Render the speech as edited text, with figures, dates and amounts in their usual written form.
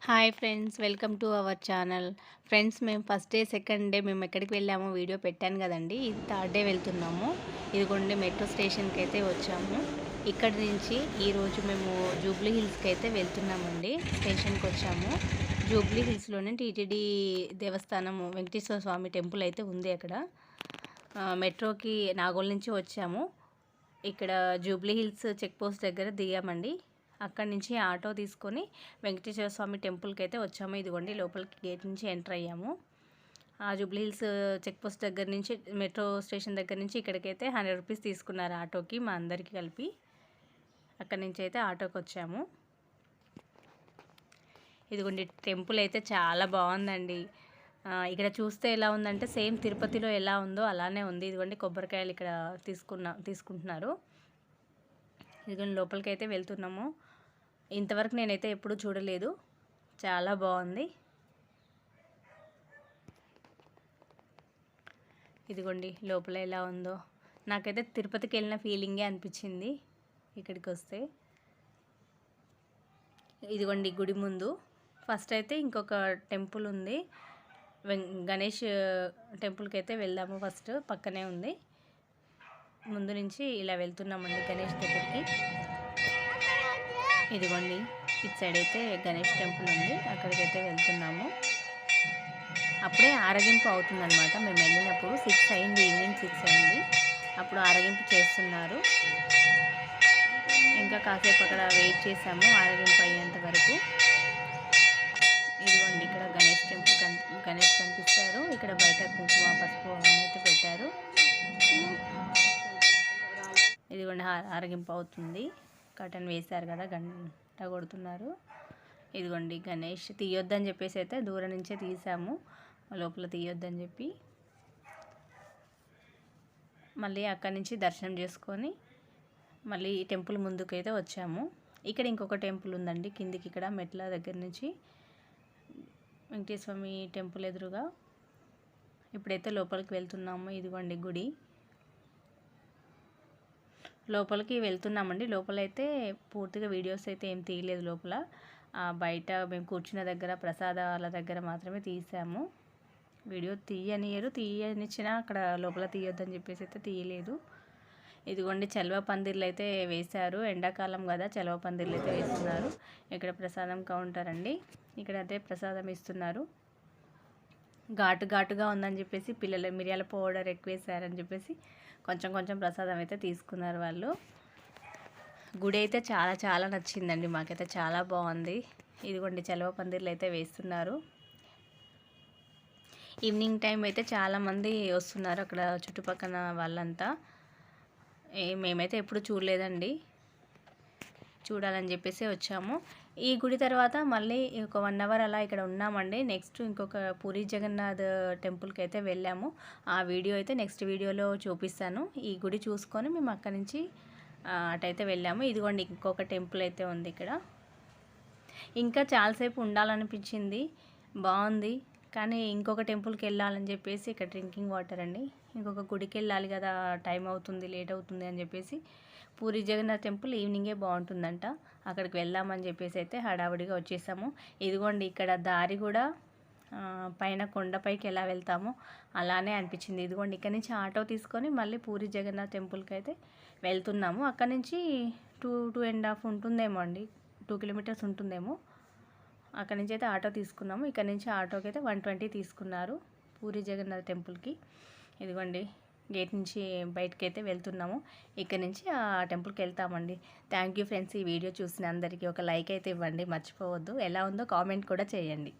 Hi friends, welcome to our channel. Friends, మేము first day second day మేము ఎక్కడికి వెళ్ళామో video పెట్టాను కదండి. ఇది థర్డ్ డే వెళ్తున్నాము. ఇదిగోండి మెట్రో స్టేషన్కి అయితే వచ్చాము. ఇక్కడి నుంచి ఈరోజు మేము జూబ్లీ హిల్స్కి అయితే వెళ్తున్నామండి. స్టేషన్కి వచ్చాము. జూబ్లీ హిల్స్లోనే టీటీడీ దేవస్థానము వెంకటేశ్వర స్వామి టెంపుల్ అయితే ఉంది అక్కడ. మెట్రోకి నాగోల్ నుంచి వచ్చాము. ఇక్కడ జూబ్లీ హిల్స్ చెక్ పోస్ట్ దగ్గర దిగామండి. అక్కడి నుంచి ఆటో తీసుకొని వెంకటేశ్వర స్వామి టెంపుల్కి అయితే వచ్చాము. ఇదిగోండి లోపలికి గేట్ నుంచి ఎంటర్ అయ్యాము. ఆ జూబ్లీ హిల్స్ చెక్ పోస్ట్ దగ్గర నుంచి మెట్రో స్టేషన్ దగ్గర నుంచి ఇక్కడికైతే 100 రూపీస్ తీసుకున్నారు ఆటోకి, మా అందరికి కలిపి. అక్కడి నుంచి అయితే ఆటోకి వచ్చాము. ఇదిగోండి టెంపుల్ అయితే చాలా బాగుందండి. ఇక్కడ చూస్తే ఎలా ఉందంటే సేమ్ తిరుపతిలో ఎలా ఉందో అలానే ఉంది. ఇదిగోండి కొబ్బరికాయలు ఇక్కడ తీసుకుంటున్నారు. ఇదిగోండి లోపలికి అయితే వెళ్తున్నాము. ఇంతవరకు నేనైతే ఎప్పుడూ చూడలేదు. చాలా బాగుంది. ఇదిగోండి లోపల ఎలా ఉందో. నాకైతే తిరుపతికి వెళ్ళిన ఫీలింగే అనిపించింది ఇక్కడికి వస్తే. ఇదిగోండి గుడి ముందు ఫస్ట్ అయితే ఇంకొక టెంపుల్ ఉంది. గణేష్ టెంపుల్కి అయితే వెళ్దాము. ఫస్ట్ పక్కనే ఉంది. ముందు నుంచి ఇలా వెళ్తున్నామండి గణేష్ దగ్గరికి. ఇదిగోండి ఇటు సైడ్ అయితే గణేష్ టెంపుల్ ఉంది, అక్కడికైతే వెళ్తున్నాము. అప్పుడే ఆరగింపు అవుతుందన్నమాట. మేము వెళ్ళినప్పుడు 6 అయింది, ఈవినింగ్ 6 అయింది. అప్పుడు ఆరగింపు చేస్తున్నారు. ఇంకా కాసేపు అక్కడ వెయిట్ చేసాము ఆరగింపు అయ్యేంత వరకు. ఇదిగోండి ఇక్కడ గణేష్ టెంపుల్ గణేష్ కనిపిస్తారు. ఇక్కడ బయట కుంకుమ పసుపు అయితే పెట్టారు. ఇదిగోండి ఆరగింపు అవుతుంది. కర్టన్ వేశారు కదా, గంట కొడుతున్నారు. ఇదిగోండి గణేష్ తీయొద్దని చెప్పేసి అయితే దూరం నుంచే తీసాము, లోపల తీయొద్దని చెప్పి. మళ్ళీ అక్కడి నుంచి దర్శనం చేసుకొని మళ్ళీ టెంపుల్ ముందుకైతే వచ్చాము. ఇక్కడ ఇంకొక టెంపుల్ ఉందండి కిందికి, ఇక్కడ మెట్ల దగ్గర నుంచి వెంకటేశ్వర స్వామి టెంపుల్ ఎదురుగా. ఇప్పుడైతే లోపలికి వెళ్తున్నాము. ఇదిగోండి గుడి లోపలికి వెళ్తున్నామండి. లోపలైతే పూర్తిగా వీడియోస్ అయితే ఏం తీయలేదు. లోపల బయట మేము కూర్చున్న దగ్గర ప్రసాదాల దగ్గర మాత్రమే తీసాము. వీడియో తీయనిచ్చినా అక్కడ లోపల తీయొద్దని చెప్పేసి అయితే తీయలేదు. ఇదిగోండి చలవ పందిర్లు అయితే వేశారు. ఎండాకాలం కదా, చలవ పందిర్లు అయితే వేస్తున్నారు. ఇక్కడ ప్రసాదం కౌంటర్ అండి. ఇక్కడ అయితే ప్రసాదం ఇస్తున్నారు. ఘాటుగా ఉందని చెప్పేసి పిల్లలు మిరియాల పౌడర్ ఎక్కువ వేసారని చెప్పేసి కొంచెం కొంచెం ప్రసాదం అయితే తీసుకున్నారు వాళ్ళు. గుడి అయితే చాలా నచ్చిందండి మాకైతే, చాలా బాగుంది. ఇదిగోండి చలవ పందిర్లు అయితే వేస్తున్నారు. ఈవినింగ్ టైం అయితే చాలామంది వస్తున్నారు అక్కడ చుట్టుపక్కల వాళ్ళంతా. మేమైతే ఎప్పుడు చూడలేదండి, చూడాలని చెప్పేసి వచ్చాము. ఈ గుడి తర్వాత మళ్ళీ ఒక 1 అవర్ అలా ఇక్కడ ఉన్నామండి. నెక్స్ట్ ఇంకొక పూరి జగన్నాథ్ టెంపుల్కి అయితే వెళ్ళాము. ఆ వీడియో అయితే నెక్స్ట్ వీడియోలో చూపిస్తాను. ఈ గుడి చూసుకొని మేము అక్కడి నుంచి అటైతే వెళ్ళాము. ఇదిగోండి ఇంకొక టెంపుల్ అయితే ఉంది ఇక్కడ. ఇంకా చాలాసేపు ఉండాలనిపించింది, బాగుంది. కానీ ఇంకొక టెంపుల్కి వెళ్ళాలని చెప్పేసి ఇక్కడ డ్రింకింగ్ వాటర్ అండి. ఇంకొక గుడికి వెళ్ళాలి కదా, టైం అవుతుంది, లేట్ అవుతుంది అని చెప్పేసి పూరి జగన్నాథ్ టెంపుల్ ఈవినింగే బాగుంటుందంట, అక్కడికి వెళ్దామని చెప్పేసి అయితే హడావుడిగా వచ్చేసాము. ఇదిగోండి ఇక్కడ దారి కూడా పైన కొండపైకి ఎలా వెళ్తామో అలానే అనిపించింది. ఇదిగోండి ఇక్కడ నుంచి ఆటో తీసుకొని మళ్ళీ పూరి జగన్నాథ్ టెంపుల్కి అయితే వెళ్తున్నాము. అక్కడ నుంచి 2.5 ఉంటుందేమో అండి, 2 కిలోమీటర్స్ ఉంటుందేమో. అక్కడి నుంచి అయితే ఆటో తీసుకున్నాము. ఇక్కడ నుంచి ఆటోకి అయితే 120 తీసుకున్నారు పూరి జగన్నాథ్ టెంపుల్కి. ఇదిగోండి గేట్ నుంచి బయటకి అయితే వెళ్తున్నాము. ఇక్కడ నుంచి ఆ టెంపుల్కి వెళ్తామండి. థ్యాంక్ యూ ఫ్రెండ్స్, ఈ వీడియో చూసిన అందరికీ ఒక లైక్ అయితే ఇవ్వండి, మర్చిపోవద్దు. ఎలా ఉందో కామెంట్ కూడా చేయండి.